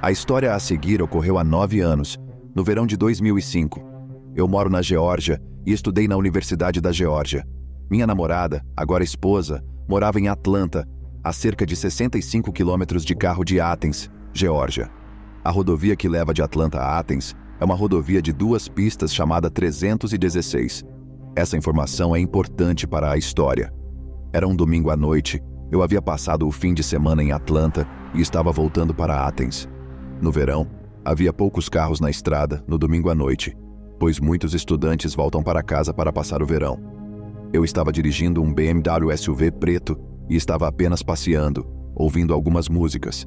A história a seguir ocorreu há 9 anos, no verão de 2005. Eu moro na Geórgia e estudei na Universidade da Geórgia. Minha namorada, agora esposa, morava em Atlanta, a cerca de 65 quilômetros de carro de Athens, Geórgia. A rodovia que leva de Atlanta a Athens é uma rodovia de 2 pistas chamada 316. Essa informação é importante para a história. Era um domingo à noite, eu havia passado o fim de semana em Atlanta e estava voltando para Athens. No verão, havia poucos carros na estrada no domingo à noite, pois muitos estudantes voltam para casa para passar o verão. Eu estava dirigindo um BMW SUV preto e estava apenas passeando, ouvindo algumas músicas.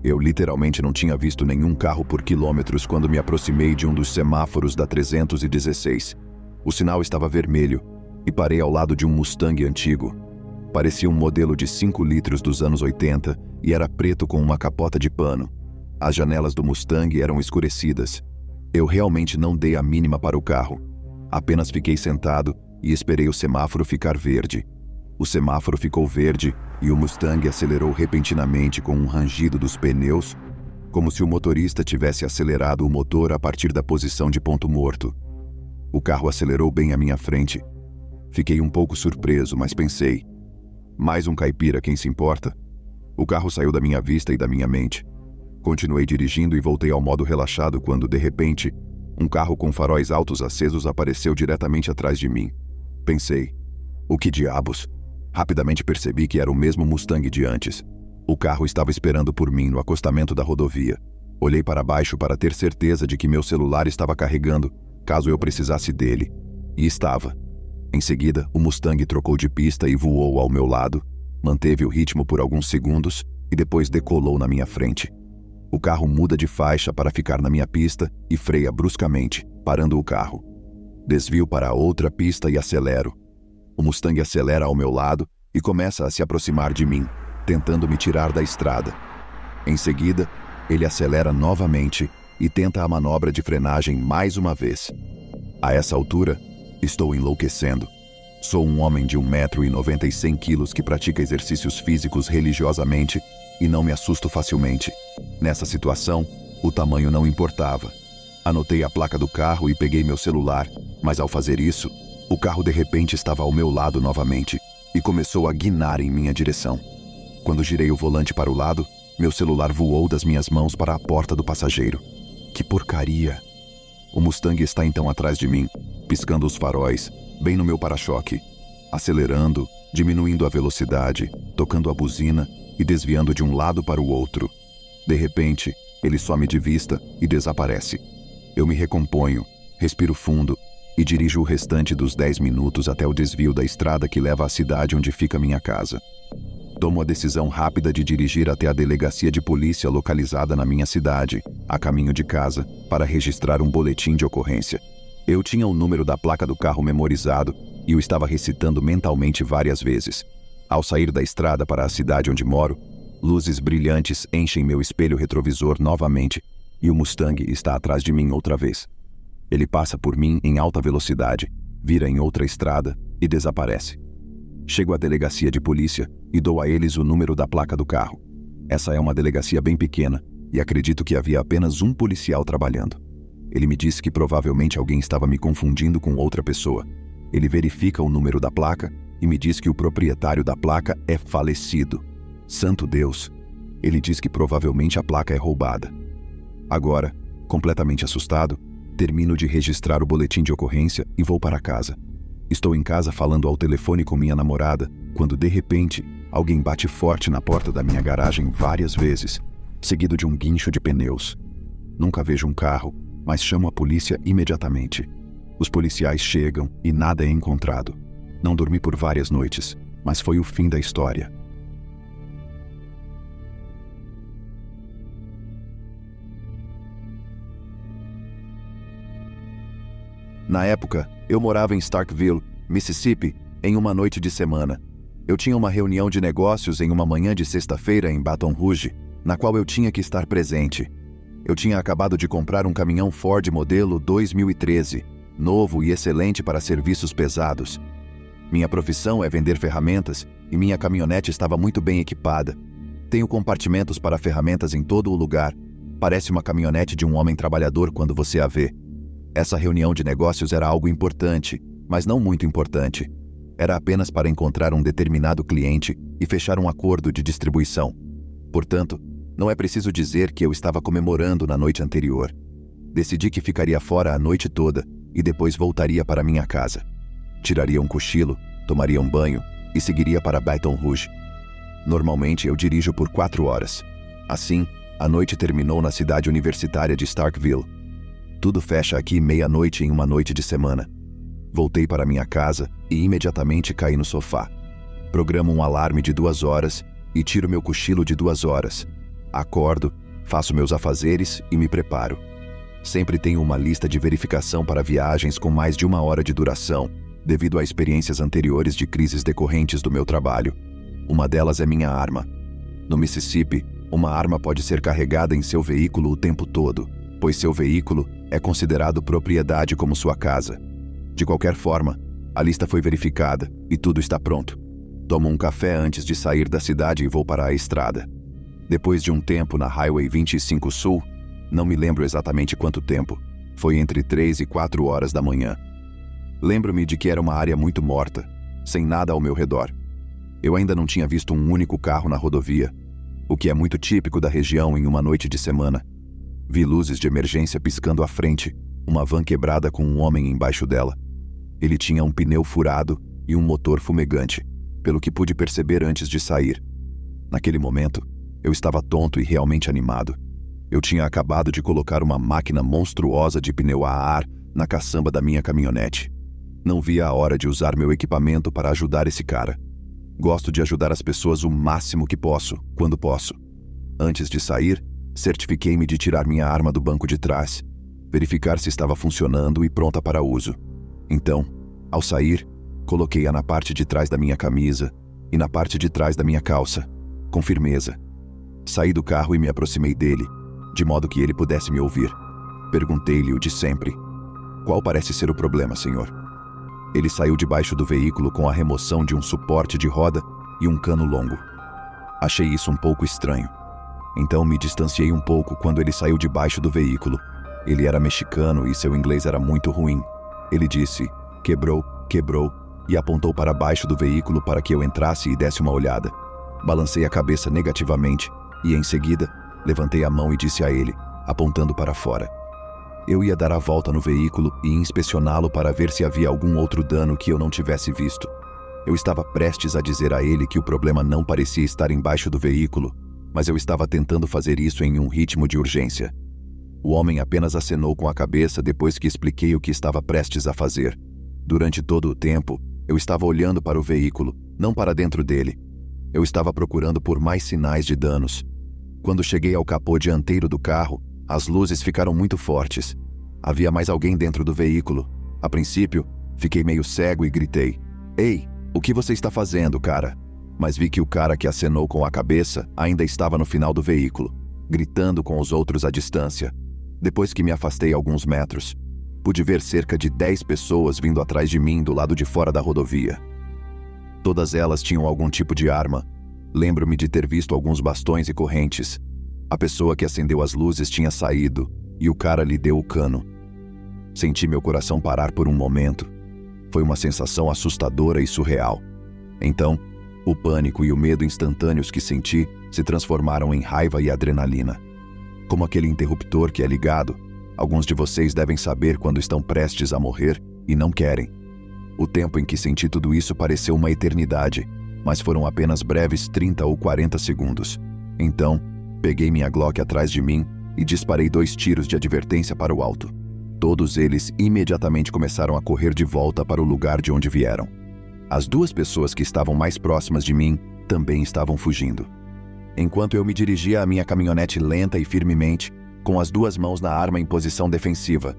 Eu literalmente não tinha visto nenhum carro por quilômetros quando me aproximei de um dos semáforos da 316. O sinal estava vermelho e parei ao lado de um Mustang antigo. Parecia um modelo de 5 litros dos anos 80 e era preto com uma capota de pano. As janelas do Mustang eram escurecidas. Eu realmente não dei a mínima para o carro. Apenas fiquei sentado e esperei o semáforo ficar verde. O semáforo ficou verde e o Mustang acelerou repentinamente com um rangido dos pneus, como se o motorista tivesse acelerado o motor a partir da posição de ponto morto. O carro acelerou bem à minha frente. Fiquei um pouco surpreso, mas pensei: mais um caipira, quem se importa? O carro saiu da minha vista e da minha mente. Continuei dirigindo e voltei ao modo relaxado quando, de repente, um carro com faróis altos acesos apareceu diretamente atrás de mim. Pensei: o que diabos? Rapidamente percebi que era o mesmo Mustang de antes. O carro estava esperando por mim no acostamento da rodovia. Olhei para baixo para ter certeza de que meu celular estava carregando, caso eu precisasse dele. E estava. Em seguida, o Mustang trocou de pista e voou ao meu lado, manteve o ritmo por alguns segundos e depois decolou na minha frente. O carro muda de faixa para ficar na minha pista e freia bruscamente, parando o carro. Desvio para outra pista e acelero. O Mustang acelera ao meu lado e começa a se aproximar de mim, tentando me tirar da estrada. Em seguida, ele acelera novamente e tenta a manobra de frenagem mais uma vez. A essa altura, estou enlouquecendo. Sou um homem de 1,90 m e 100 kg que pratica exercícios físicos religiosamente e não me assusto facilmente. Nessa situação, o tamanho não importava. Anotei a placa do carro e peguei meu celular, mas ao fazer isso, o carro de repente estava ao meu lado novamente e começou a guinar em minha direção. Quando girei o volante para o lado, meu celular voou das minhas mãos para a porta do passageiro. Que porcaria! O Mustang está então atrás de mim, piscando os faróis, bem no meu para-choque, acelerando, diminuindo a velocidade, tocando a buzina e desviando de um lado para o outro. De repente, ele some de vista e desaparece. Eu me recomponho, respiro fundo e dirijo o restante dos 10 minutos até o desvio da estrada que leva à cidade onde fica minha casa. Tomo a decisão rápida de dirigir até a delegacia de polícia localizada na minha cidade, a caminho de casa, para registrar um boletim de ocorrência. Eu tinha o número da placa do carro memorizado e o estava recitando mentalmente várias vezes. Ao sair da estrada para a cidade onde moro, luzes brilhantes enchem meu espelho retrovisor novamente e o Mustang está atrás de mim outra vez. Ele passa por mim em alta velocidade, vira em outra estrada e desaparece. Chego à delegacia de polícia e dou a eles o número da placa do carro. Essa é uma delegacia bem pequena e acredito que havia apenas um policial trabalhando. Ele me disse que provavelmente alguém estava me confundindo com outra pessoa. Ele verifica o número da placa e me diz que o proprietário da placa é falecido. Santo Deus! Ele diz que provavelmente a placa é roubada. Agora, completamente assustado, termino de registrar o boletim de ocorrência e vou para casa. Estou em casa falando ao telefone com minha namorada, quando de repente, alguém bate forte na porta da minha garagem várias vezes, seguido de um guincho de pneus. Nunca vejo um carro, mas chamo a polícia imediatamente. Os policiais chegam e nada é encontrado. Não dormi por várias noites, mas foi o fim da história. Na época, eu morava em Starkville, Mississippi, em uma noite de semana. Eu tinha uma reunião de negócios em uma manhã de sexta-feira em Baton Rouge, na qual eu tinha que estar presente. Eu tinha acabado de comprar um caminhão Ford modelo 2013, novo e excelente para serviços pesados. Minha profissão é vender ferramentas e minha caminhonete estava muito bem equipada. Tenho compartimentos para ferramentas em todo o lugar Parece uma caminhonete de um homem trabalhador quando você a vê. Essa reunião de negócios era algo importante, mas não muito importante. Era apenas para encontrar um determinado cliente e fechar um acordo de distribuição. Portanto, não é preciso dizer que eu estava comemorando na noite anterior. Decidi que ficaria fora a noite toda e depois voltaria para minha casa. Tiraria um cochilo, tomaria um banho e seguiria para Baton Rouge. Normalmente eu dirijo por 4 horas. Assim, a noite terminou na cidade universitária de Starkville. Tudo fecha aqui meia-noite em uma noite de semana. Voltei para minha casa e imediatamente caí no sofá. Programo um alarme de 2 horas e tiro meu cochilo de 2 horas. Acordo, faço meus afazeres e me preparo. Sempre tenho uma lista de verificação para viagens com mais de 1 hora de duração, devido a experiências anteriores de crises decorrentes do meu trabalho. Uma delas é minha arma. No Mississippi, uma arma pode ser carregada em seu veículo o tempo todo, pois seu veículo é considerado propriedade como sua casa. De qualquer forma, a lista foi verificada e tudo está pronto. Tomo um café antes de sair da cidade e vou para a estrada. Depois de um tempo na Highway 25 Sul, não me lembro exatamente quanto tempo, foi entre 3 e 4 horas da manhã. Lembro-me de que era uma área muito morta, sem nada ao meu redor. Eu ainda não tinha visto um único carro na rodovia, o que é muito típico da região em uma noite de semana. Vi luzes de emergência piscando à frente, uma van quebrada com um homem embaixo dela. Ele tinha um pneu furado e um motor fumegante, pelo que pude perceber antes de sair. Naquele momento, eu estava tonto e realmente animado. Eu tinha acabado de colocar uma máquina monstruosa de pneu a ar na caçamba da minha caminhonete. Não via a hora de usar meu equipamento para ajudar esse cara. Gosto de ajudar as pessoas o máximo que posso, quando posso. Antes de sair, certifiquei-me de tirar minha arma do banco de trás, verificar se estava funcionando e pronta para uso. Então, ao sair, coloquei-a na parte de trás da minha camisa e na parte de trás da minha calça, com firmeza. Saí do carro e me aproximei dele, de modo que ele pudesse me ouvir. Perguntei-lhe o de sempre. Qual parece ser o problema, senhor? Ele saiu debaixo do veículo com a remoção de um suporte de roda e um cano longo. Achei isso um pouco estranho. Então me distanciei um pouco quando ele saiu debaixo do veículo. Ele era mexicano e seu inglês era muito ruim. Ele disse, quebrou, e apontou para baixo do veículo para que eu entrasse e desse uma olhada. Balancei a cabeça negativamente e, em seguida, levantei a mão e disse a ele, apontando para fora. Eu ia dar a volta no veículo e inspecioná-lo para ver se havia algum outro dano que eu não tivesse visto. Eu estava prestes a dizer a ele que o problema não parecia estar embaixo do veículo, mas eu estava tentando fazer isso em um ritmo de urgência. O homem apenas acenou com a cabeça depois que expliquei o que estava prestes a fazer. Durante todo o tempo, eu estava olhando para o veículo, não para dentro dele. Eu estava procurando por mais sinais de danos. Quando cheguei ao capô dianteiro do carro, as luzes ficaram muito fortes. Havia mais alguém dentro do veículo. A princípio, fiquei meio cego e gritei, "Ei, o que você está fazendo, cara?" Mas vi que o cara que acenou com a cabeça ainda estava no final do veículo, gritando com os outros à distância. Depois que me afastei alguns metros, pude ver cerca de 10 pessoas vindo atrás de mim do lado de fora da rodovia. Todas elas tinham algum tipo de arma. Lembro-me de ter visto alguns bastões e correntes. A pessoa que acendeu as luzes tinha saído e o cara lhe deu o cano. Senti meu coração parar por um momento. Foi uma sensação assustadora e surreal. Então, o pânico e o medo instantâneos que senti se transformaram em raiva e adrenalina. Como aquele interruptor que é ligado, alguns de vocês devem saber quando estão prestes a morrer e não querem. O tempo em que senti tudo isso pareceu uma eternidade, mas foram apenas breves 30 ou 40 segundos. Então, peguei minha Glock atrás de mim e disparei 2 tiros de advertência para o alto. Todos eles imediatamente começaram a correr de volta para o lugar de onde vieram. As 2 pessoas que estavam mais próximas de mim também estavam fugindo. Enquanto eu me dirigia à minha caminhonete lenta e firmemente, com as 2 mãos na arma em posição defensiva.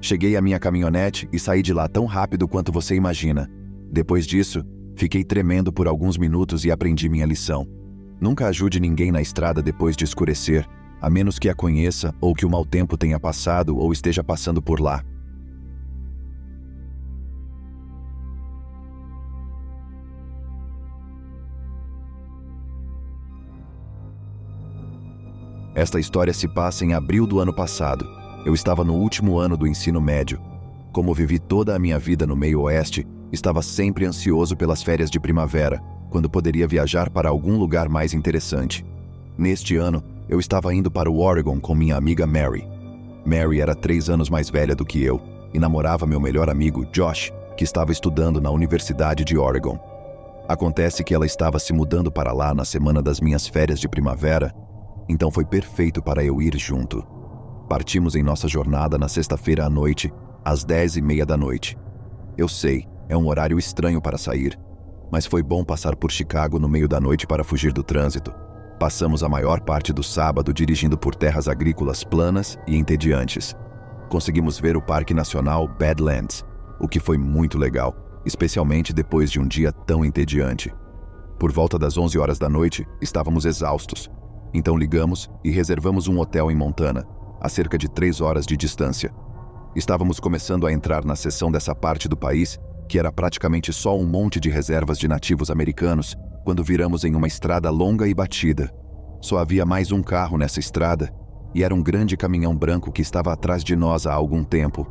Cheguei à minha caminhonete e saí de lá tão rápido quanto você imagina. Depois disso, fiquei tremendo por alguns minutos e aprendi minha lição. Nunca ajude ninguém na estrada depois de escurecer, a menos que a conheça ou que o mau tempo tenha passado ou esteja passando por lá. Esta história se passa em abril do ano passado. Eu estava no último ano do ensino médio. Como vivi toda a minha vida no meio oeste, estava sempre ansioso pelas férias de primavera, quando poderia viajar para algum lugar mais interessante. Neste ano, eu estava indo para o Oregon com minha amiga Mary. Mary era 3 anos mais velha do que eu e namorava meu melhor amigo, Josh, que estava estudando na Universidade de Oregon. Acontece que ela estava se mudando para lá na semana das minhas férias de primavera, então foi perfeito para eu ir junto. Partimos em nossa jornada na sexta-feira à noite, às 10h30 da noite. Eu sei, é um horário estranho para sair, mas foi bom passar por Chicago no meio da noite para fugir do trânsito. Passamos a maior parte do sábado dirigindo por terras agrícolas planas e entediantes. Conseguimos ver o Parque Nacional Badlands, o que foi muito legal, especialmente depois de um dia tão entediante. Por volta das 11 horas da noite, estávamos exaustos. Então ligamos e reservamos um hotel em Montana, a cerca de 3 horas de distância. Estávamos começando a entrar na seção dessa parte do país, que era praticamente só um monte de reservas de nativos americanos, quando viramos em uma estrada longa e batida. Só havia mais um carro nessa estrada, e era um grande caminhão branco que estava atrás de nós há algum tempo.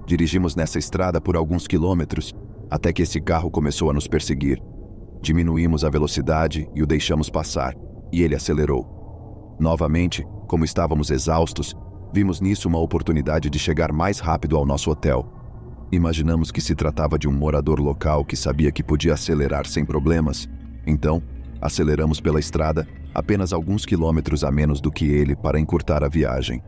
Dirigimos nessa estrada por alguns quilômetros, até que esse carro começou a nos perseguir. Diminuímos a velocidade e o deixamos passar, e ele acelerou. Novamente, como estávamos exaustos, vimos nisso uma oportunidade de chegar mais rápido ao nosso hotel. Imaginamos que se tratava de um morador local que sabia que podia acelerar sem problemas. Então, aceleramos pela estrada apenas alguns quilômetros a menos do que ele para encurtar a viagem.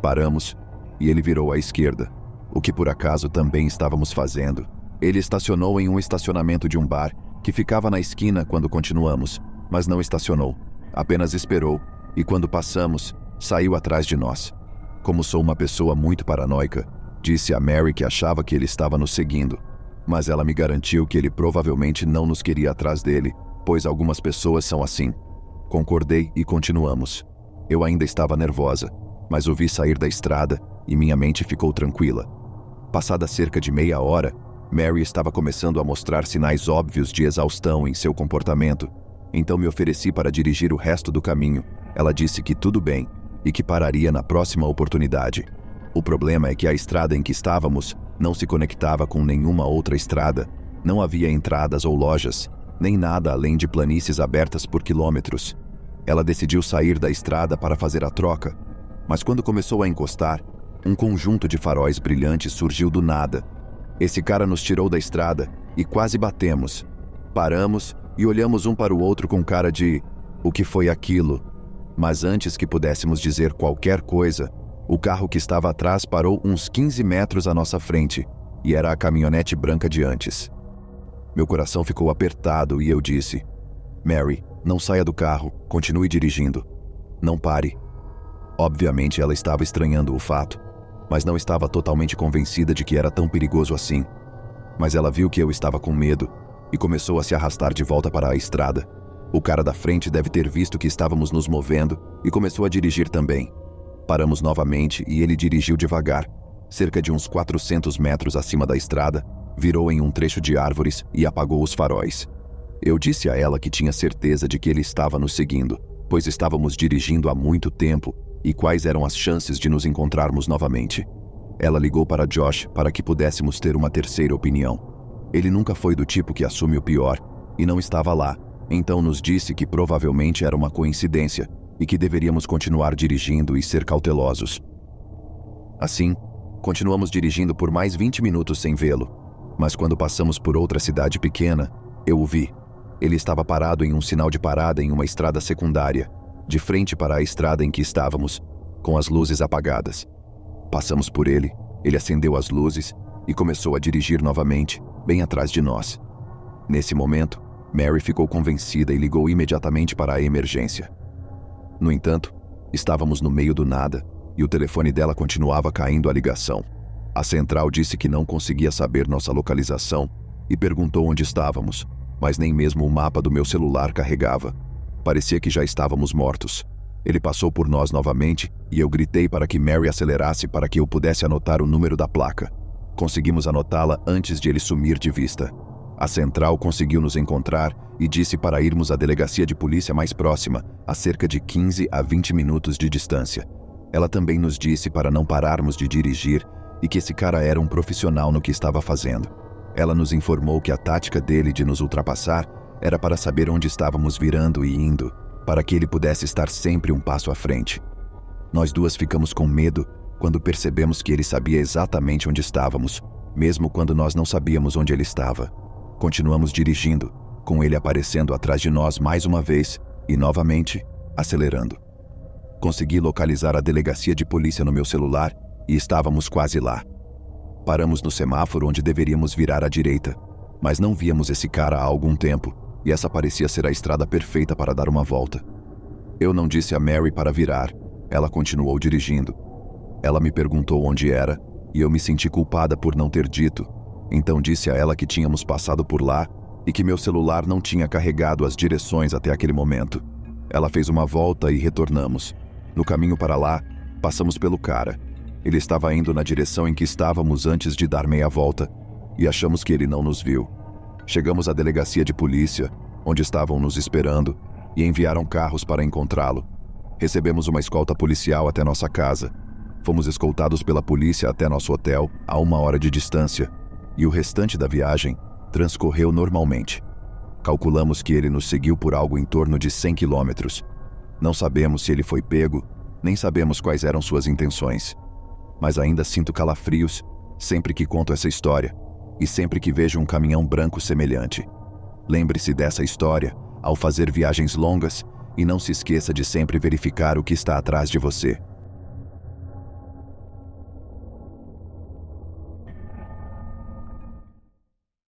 Paramos e ele virou à esquerda, o que por acaso também estávamos fazendo. Ele estacionou em um estacionamento de um bar que ficava na esquina quando continuamos, mas não estacionou. Apenas esperou e quando passamos, saiu atrás de nós. Como sou uma pessoa muito paranoica, disse a Mary que achava que ele estava nos seguindo, mas ela me garantiu que ele provavelmente não nos queria atrás dele, pois algumas pessoas são assim. Concordei e continuamos. Eu ainda estava nervosa, mas o vi sair da estrada e minha mente ficou tranquila. Passada cerca de meia hora, Mary estava começando a mostrar sinais óbvios de exaustão em seu comportamento, então me ofereci para dirigir o resto do caminho. Ela disse que tudo bem e que pararia na próxima oportunidade. O problema é que a estrada em que estávamos não se conectava com nenhuma outra estrada, não havia entradas ou lojas, nem nada além de planícies abertas por quilômetros. Ela decidiu sair da estrada para fazer a troca, mas quando começou a encostar, um conjunto de faróis brilhantes surgiu do nada. Esse cara nos tirou da estrada e quase batemos. Paramos e olhamos um para o outro com cara de "o que foi aquilo?" Mas antes que pudéssemos dizer qualquer coisa, o carro que estava atrás parou uns 15 metros à nossa frente, e era a caminhonete branca de antes. Meu coração ficou apertado e eu disse: "Mary, não saia do carro, continue dirigindo. Não pare." Obviamente ela estava estranhando o fato, mas não estava totalmente convencida de que era tão perigoso assim. Mas ela viu que eu estava com medo e começou a se arrastar de volta para a estrada. O cara da frente deve ter visto que estávamos nos movendo e começou a dirigir também. Paramos novamente e ele dirigiu devagar, cerca de uns 400 metros acima da estrada, virou em um trecho de árvores e apagou os faróis. Eu disse a ela que tinha certeza de que ele estava nos seguindo, pois estávamos dirigindo há muito tempo e quais eram as chances de nos encontrarmos novamente. Ela ligou para Josh para que pudéssemos ter uma terceira opinião. Ele nunca foi do tipo que assume o pior e não estava lá, então nos disse que provavelmente era uma coincidência e que deveríamos continuar dirigindo e ser cautelosos. Assim, continuamos dirigindo por mais 20 minutos sem vê-lo, mas quando passamos por outra cidade pequena, eu o vi. Ele estava parado em um sinal de parada em uma estrada secundária, de frente para a estrada em que estávamos, com as luzes apagadas. Passamos por ele, ele acendeu as luzes e começou a dirigir novamente, bem atrás de nós. Nesse momento, Mary ficou convencida e ligou imediatamente para a emergência. No entanto, estávamos no meio do nada e o telefone dela continuava caindo a ligação. A central disse que não conseguia saber nossa localização e perguntou onde estávamos, mas nem mesmo o mapa do meu celular carregava. Parecia que já estávamos mortos. Ele passou por nós novamente e eu gritei para que Mary acelerasse para que eu pudesse anotar o número da placa. Conseguimos anotá-la antes de ele sumir de vista. A central conseguiu nos encontrar e disse para irmos à delegacia de polícia mais próxima, a cerca de 15 a 20 minutos de distância. Ela também nos disse para não pararmos de dirigir e que esse cara era um profissional no que estava fazendo. Ela nos informou que a tática dele de nos ultrapassar era para saber onde estávamos virando e indo, para que ele pudesse estar sempre um passo à frente. Nós duas ficamos com medo quando percebemos que ele sabia exatamente onde estávamos, mesmo quando nós não sabíamos onde ele estava. Continuamos dirigindo, com ele aparecendo atrás de nós mais uma vez e, novamente, acelerando. Consegui localizar a delegacia de polícia no meu celular e estávamos quase lá. Paramos no semáforo onde deveríamos virar à direita, mas não víamos esse cara há algum tempo e essa parecia ser a estrada perfeita para dar uma volta. Eu não disse a Mary para virar, ela continuou dirigindo. Ela me perguntou onde era e eu me senti culpada por não ter dito. Então disse a ela que tínhamos passado por lá e que meu celular não tinha carregado as direções até aquele momento. Ela fez uma volta e retornamos. No caminho para lá, passamos pelo cara. Ele estava indo na direção em que estávamos antes de dar meia volta e achamos que ele não nos viu. Chegamos à delegacia de polícia, onde estavam nos esperando, e enviaram carros para encontrá-lo. Recebemos uma escolta policial até nossa casa. Fomos escoltados pela polícia até nosso hotel, a 1 hora de distância, e o restante da viagem transcorreu normalmente. Calculamos que ele nos seguiu por algo em torno de 100 quilômetros. Não sabemos se ele foi pego, nem sabemos quais eram suas intenções. Mas ainda sinto calafrios sempre que conto essa história e sempre que vejo um caminhão branco semelhante. Lembre-se dessa história ao fazer viagens longas e não se esqueça de sempre verificar o que está atrás de você.